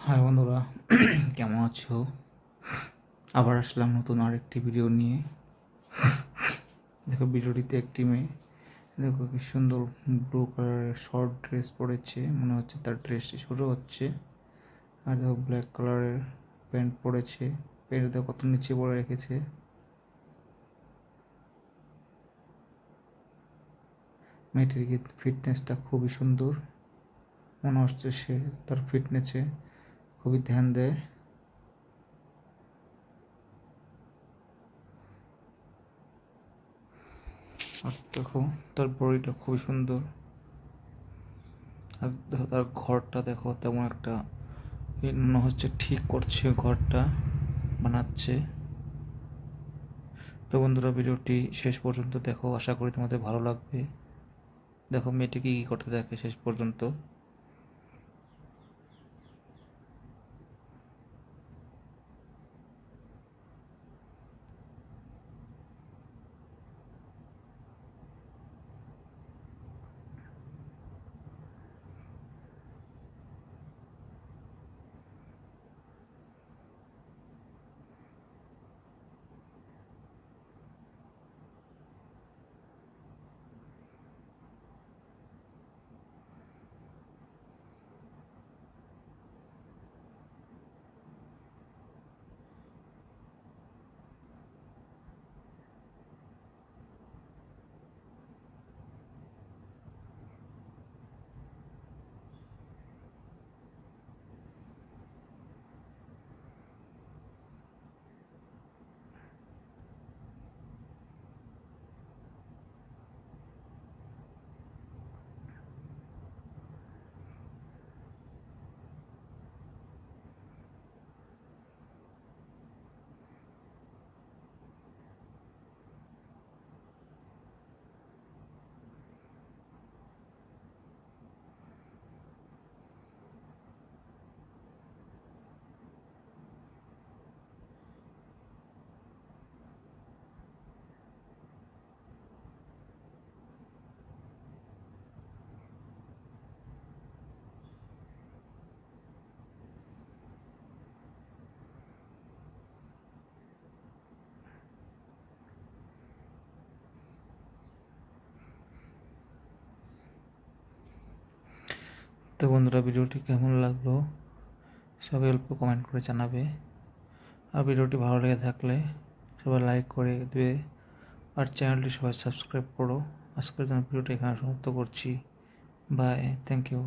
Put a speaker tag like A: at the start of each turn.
A: High বন্ধুরা, কেমন আছো? আবার আসলাম নতুন আরেকটি ভিডিও নিয়ে। দেখো ভিডিওটিতে একটি মেয়ে, দেখো কি সুন্দর ব্লু কালারের শর্ট ড্রেস পরেছে, মনে হচ্ছে তার ড্রেসটি ছোটো হচ্ছে। আর দেখো ব্ল্যাক কালারের প্যান্ট পরেছে, প্যান্ট দেখো কত নিচে পরে রেখেছে। মেয়েটির ফিটনেসটা খুবই সুন্দর, মনে হচ্ছে সে তার ফিটনেসে খুবই ধ্যান দেয়। আর দেখো তার বডিটা খুবই সুন্দর। আর দেখো তার ঘরটা দেখো তেমন একটা মনে হচ্ছে ঠিক করছে, ঘরটা বানাচ্ছে। তো বন্ধুরা, ভিডিওটি শেষ পর্যন্ত দেখো, আশা করি তোমাদের ভালো লাগবে। দেখো মেয়েটি কী কী করতে থাকে শেষ পর্যন্ত। তো বন্ধুরা, ভিডিওটি কেমন লাগলো সবাই অল্প কমেন্ট করে জানাবে। আর ভিডিওটি ভালো লেগে থাকলে সবাই লাইক করে দেবে। আর চ্যানেলটি সবাই সাবস্ক্রাইব করো। আজকের জন্য ভিডিওটি এখানে সমাপ্ত করছি। Bye, thank you.